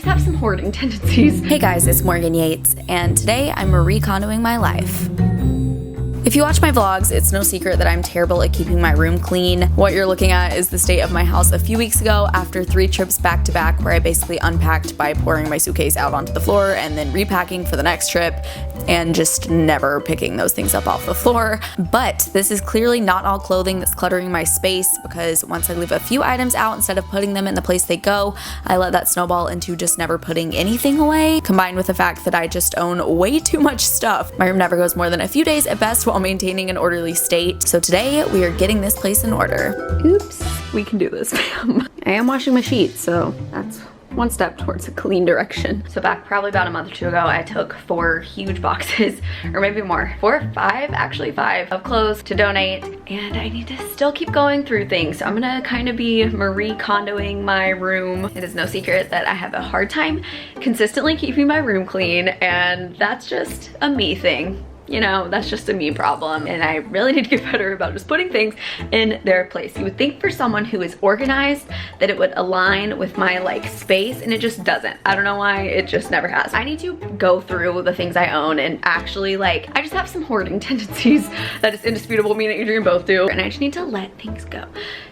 have some hoarding tendencies. Hey guys, it's Morgan Yates, and today I'm Marie Kondoing my life. If you watch my vlogs, it's no secret that I'm terrible at keeping my room clean. What you're looking at is the state of my house a few weeks ago after 3 trips back to back where I basically unpacked by pouring my suitcase out onto the floor and then repacking for the next trip and just never picking those things up off the floor. But this is clearly not all clothing that's cluttering my space, because once I leave a few items out instead of putting them in the place they go, I let that snowball into just never putting anything away, combined with the fact that I just own way too much stuff. My room never goes more than a few days at best while maintaining an orderly state. So today we are getting this place in order. Oops, we can do this, ma'am. I am washing my sheets, so that's one step towards a clean direction. So back probably about a month or 2 ago, I took 4 huge boxes, or maybe more, 4 or 5, actually 5, of clothes to donate, and I need to still keep going through things. So I'm gonna kind of be Marie Kondoing my room. It is no secret that I have a hard time consistently keeping my room clean, and that's just a me thing. You know, that's just a me problem, and I really need to get better about just putting things in their place. You would think for someone who is organized that it would align with my like space, and it just doesn't. I don't know why, it just never has. I need to go through the things I own and actually like, I just have some hoarding tendencies that is indisputable. Me and Adrian both do, and I just need to let things go.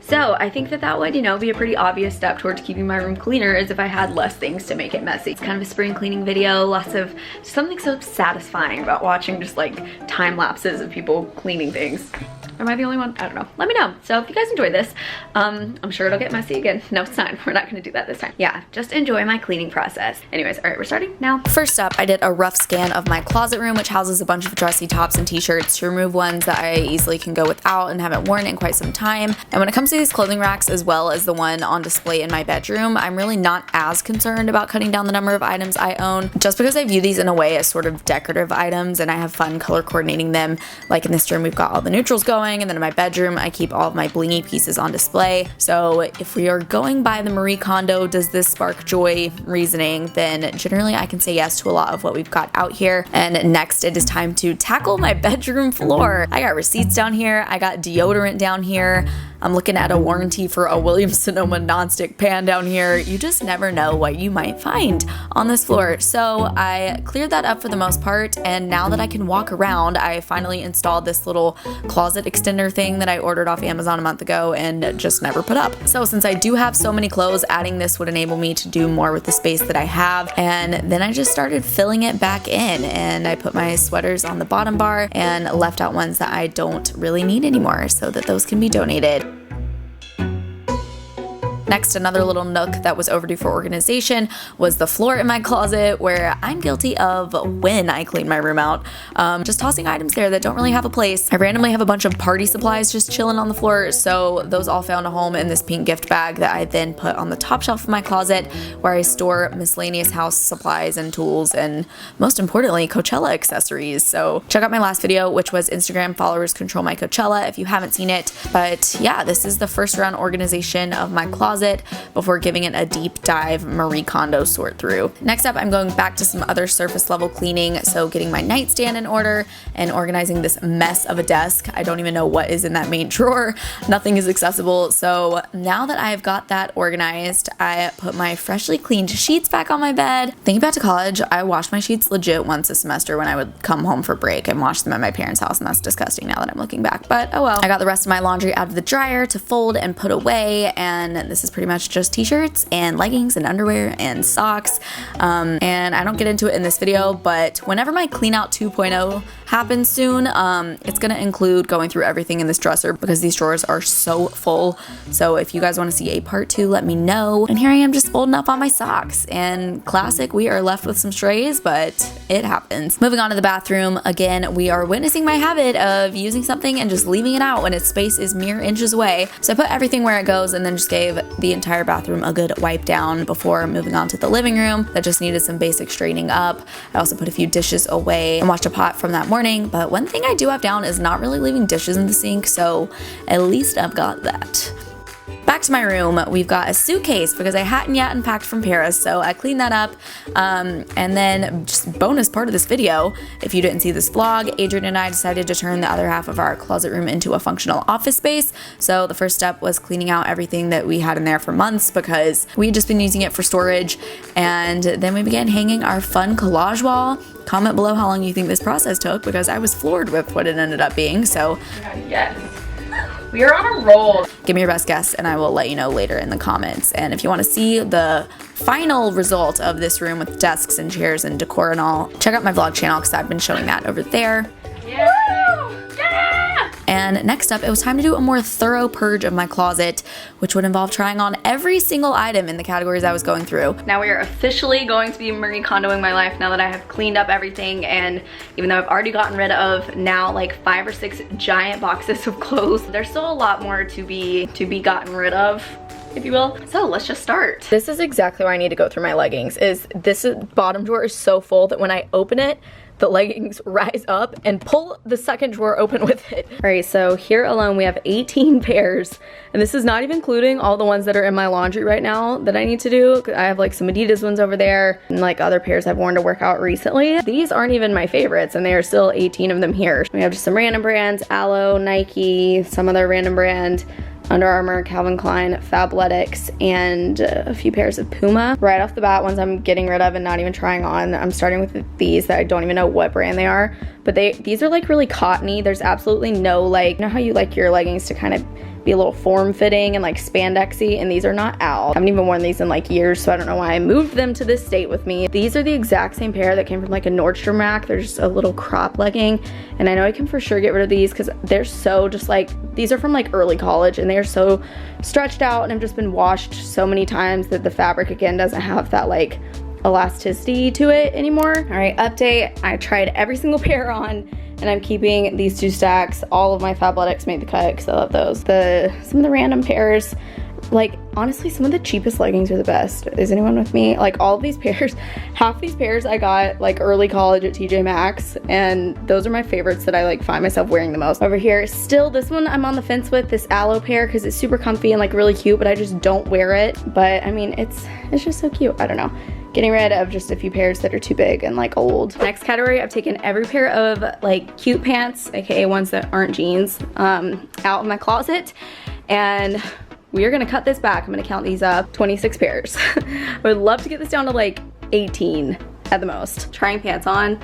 So I think that would, you know, be a pretty obvious step towards keeping my room cleaner, is if I had less things to make it messy. It's kind of a spring cleaning video, lots of something so satisfying about watching just like time lapses of people cleaning things. Am I the only one? I don't know. Let me know. So if you guys enjoy this, I'm sure it'll get messy again. No, it's not. We're not gonna do that this time. Yeah, just enjoy my cleaning process. Anyways, all right, we're starting now. First up, I did a rough scan of my closet room, which houses a bunch of dressy tops and t-shirts, to remove ones that I easily can go without and haven't worn in quite some time. And when it comes to these clothing racks, as well as the one on display in my bedroom, I'm really not as concerned about cutting down the number of items I own, just because I view these in a way as sort of decorative items, and I have fun color coordinating them. Like in this room, we've got all the neutrals going, and then in my bedroom, I keep all of my blingy pieces on display. So if we are going by the Marie Kondo, does this spark joy reasoning, then generally I can say yes to a lot of what we've got out here. And next, it is time to tackle my bedroom floor. I got receipts down here, I got deodorant down here, I'm looking at a warranty for a Williams-Sonoma nonstick pan down here. You just never know what you might find on this floor. So I cleared that up for the most part, and now that I can walk around, I finally installed this little closet extender thing that I ordered off Amazon a month ago and just never put up. So since I do have so many clothes, adding this would enable me to do more with the space that I have. And then I just started filling it back in, and I put my sweaters on the bottom bar and left out ones that I don't really need anymore so that those can be donated. Next, another little nook that was overdue for organization was the floor in my closet, where I'm guilty of when I clean my room out. Just tossing items there that don't really have a place. I randomly have a bunch of party supplies just chilling on the floor, so those all found a home in this pink gift bag that I then put on the top shelf of my closet, where I store miscellaneous house supplies and tools, and most importantly, Coachella accessories. So check out my last video, which was Instagram followers control my Coachella, if you haven't seen it. But yeah, this is the first round organization of my closet before giving it a deep dive Marie Kondo sort through. Next up, I'm going back to some other surface level cleaning, so getting my nightstand in order and organizing this mess of a desk. I don't even know what is in that main drawer. Nothing is accessible. So now that I've got that organized, I put my freshly cleaned sheets back on my bed. Thinking back to college, I washed my sheets legit once a semester when I would come home for break and wash them at my parents' house, and that's disgusting now that I'm looking back, but oh well. I got the rest of my laundry out of the dryer to fold and put away, and this is pretty much just t-shirts and leggings and underwear and socks. And I don't get into it in this video, but whenever my clean out 2.0 happens soon, it's gonna include going through everything in this dresser, because these drawers are so full. So if you guys want to see a part 2, let me know. And here I am just folding up on my socks, and classic, we are left with some strays, but it happens. Moving on to the bathroom, again, we are witnessing my habit of using something and just leaving it out when its space is mere inches away. So I put everything where it goes, and then just gave the entire bathroom a good wipe down before moving on to the living room that just needed some basic straightening up. I also put a few dishes away and washed a pot from that morning, but one thing I do have down is not really leaving dishes in the sink, so at least I've got that. Back to my room, we've got a suitcase because I hadn't yet unpacked from Paris, so I cleaned that up. And then just bonus part of this video, if you didn't see this vlog, Adrian and I decided to turn the other half of our closet room into a functional office space. So the first step was cleaning out everything that we had in there for months because we had just been using it for storage. And then we began hanging our fun collage wall. Comment below how long you think this process took because I was floored with what it ended up being. So yes. We are on a roll. Give me your best guess and I will let you know later in the comments. And if you want to see the final result of this room with desks and chairs and decor and all, check out my vlog channel because I've been showing that over there. Yeah. Yeah. And next up, it was time to do a more thorough purge of my closet, which would involve trying on every single item in the categories I was going through. Now we are officially going to be Marie Kondoing my life now that I have cleaned up everything, and even though I've already gotten rid of now like 5 or 6 giant boxes of clothes, there's still a lot more to be gotten rid of, if you will. So let's just start. This is exactly where I need to go through my leggings. This bottom drawer is so full that when I open it, the leggings rise up and pull the second drawer open with it. All right, so here alone we have 18 pairs, and this is not even including all the ones that are in my laundry right now that I need to do. I have like some Adidas ones over there and like other pairs I've worn to work out recently. These aren't even my favorites, and there are still 18 of them here. We have just some random brands, Aloe, Nike, some other random brand, Under Armour, Calvin Klein, Fabletics, and a few pairs of Puma. Right off the bat, ones I'm getting rid of and not even trying on. I'm starting with these that I don't even know what brand they are, but these are like really cottony. There's absolutely no like, you know how you like your leggings to kind of be a little form-fitting and like spandexy, and these are not out. I haven't even worn these in like years, so I don't know why I moved them to this state with me. These are the exact same pair that came from like a Nordstrom rack. They're just a little crop legging, and I know I can for sure get rid of these because they're so just like, these are from like early college and they are so stretched out and have just been washed so many times that the fabric again doesn't have that like elasticity to it anymore. All right, update. I tried every single pair on, and I'm keeping these 2 stacks. All of my Fabletics made the cut because I love those. Some of the random pairs, like honestly, some of the cheapest leggings are the best. Is anyone with me? Like all of these pairs, half these pairs I got like early college at TJ Maxx, and those are my favorites that I like find myself wearing the most. Over here, still this one I'm on the fence with, this Aloe pair, because it's super comfy and like really cute, but I just don't wear it. But I mean, it's just so cute. I don't know. Getting rid of just a few pairs that are too big and like old. Next category, I've taken every pair of like cute pants, aka ones that aren't jeans, out of my closet, and we are gonna cut this back. I'm gonna count these up, 26 pairs. I would love to get this down to like 18 at the most. Trying pants on.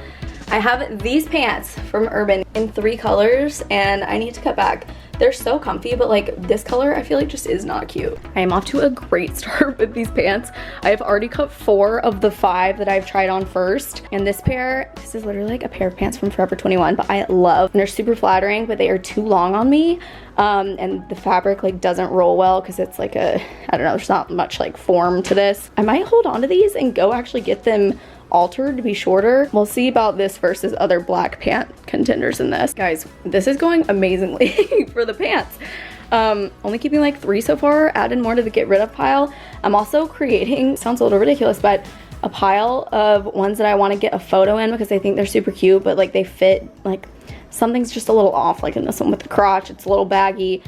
I have these pants from Urban in 3 colors, and I need to cut back. They're so comfy, but like this color I feel like just is not cute. I am off to a great start with these pants. I have already cut 4 of the 5 that I've tried on first. And this pair, this is literally like a pair of pants from Forever 21, but I love, and they're super flattering, but they are too long on me. And the fabric like doesn't roll well because it's like I don't know, there's not much like form to this. I might hold on to these and go actually get them altered to be shorter. We'll see about this versus other black pant contenders in this. Guys, this is going amazingly for the pants. Only keeping like 3 so far, added more to the get rid of pile. I'm also creating, sounds a little ridiculous, but a pile of ones that I want to get a photo in because I think they're super cute, but like they fit, like something's just a little off, like in this one with the crotch, it's a little baggy.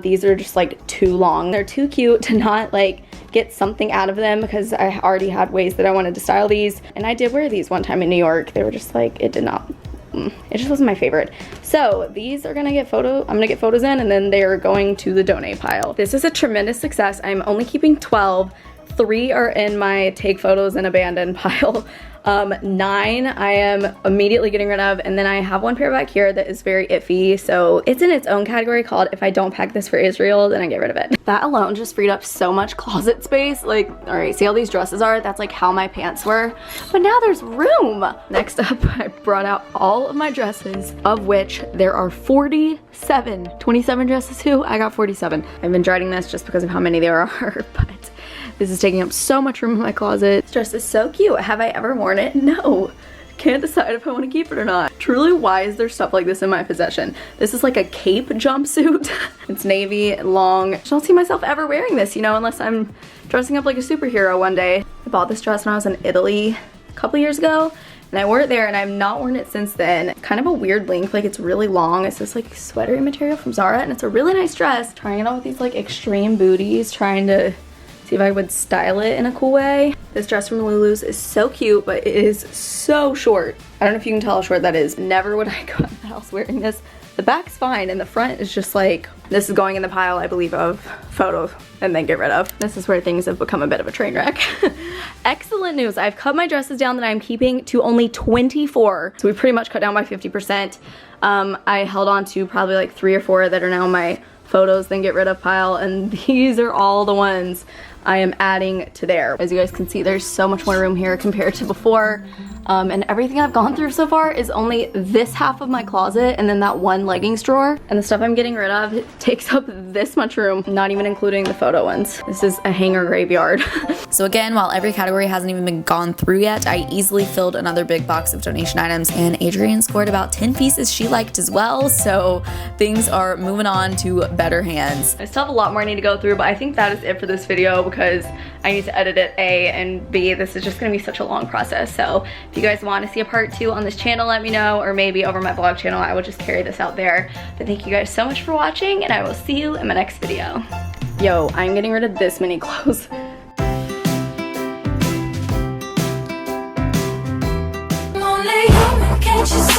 These are just like too long. They're too cute to not like get something out of them because I already had ways that I wanted to style these, and I did wear these one time in New York. They were just like, it just wasn't my favorite. So these are gonna get I'm gonna get photos in, and then they are going to the donate pile. This is a tremendous success. I'm only keeping 12. 3 are in my take photos and abandon pile. 9 I am immediately getting rid of, and then I have 1 pair back here that is very iffy, so it's in its own category called if I don't pack this for Israel, then I get rid of it. That alone just freed up so much closet space. Like, all right, see how these dresses are? That's like how my pants were, but now there's room. Next up, I brought out all of my dresses, of which there are 47. 27 dresses too? I got 47. I've been dreading this just because of how many there are, but this is taking up so much room in my closet. This dress is so cute. Have I ever worn it? No. Can't decide if I want to keep it or not. Truly, why is there stuff like this in my possession? This is like a cape jumpsuit. It's navy, long. I don't see myself ever wearing this, you know, unless I'm dressing up like a superhero one day. I bought this dress when I was in Italy a couple years ago, and I wore it there and I've not worn it since then. Kind of a weird length, like it's really long. It's this like sweatery material from Zara, and it's a really nice dress. Trying it on with these like extreme booties, trying to see if I would style it in a cool way. This dress from Lulu's is so cute, but it is so short. I don't know if you can tell how short that is. Never would I go out of the house wearing this. The back's fine, and the front is just like, this is going in the pile, I believe, of photos and then get rid of. This is where things have become a bit of a train wreck. Excellent news. I've cut my dresses down that I'm keeping to only 24. So we pretty much cut down by 50%. I held on to probably like 3 or 4 that are now my photos then get rid of pile, and these are all the ones I am adding to there. As you guys can see, there's so much more room here compared to before. And everything I've gone through so far is only this half of my closet and then that one leggings drawer. And the stuff I'm getting rid of, it takes up this much room, not even including the photo ones. This is a hanger graveyard. So again, while every category hasn't even been gone through yet, I easily filled another big box of donation items, and Adrienne scored about 10 pieces she liked as well, so things are moving on to better hands. I still have a lot more I need to go through, but I think that is it for this video because I need to edit it, A, and B, this is just gonna be such a long process. So if you guys want to see a part 2 on this channel, let me know, or maybe over my vlog channel, I will just carry this out there. But thank you guys so much for watching, and I will see you in my next video. Yo, I'm getting rid of this many clothes. Only you, can't you see?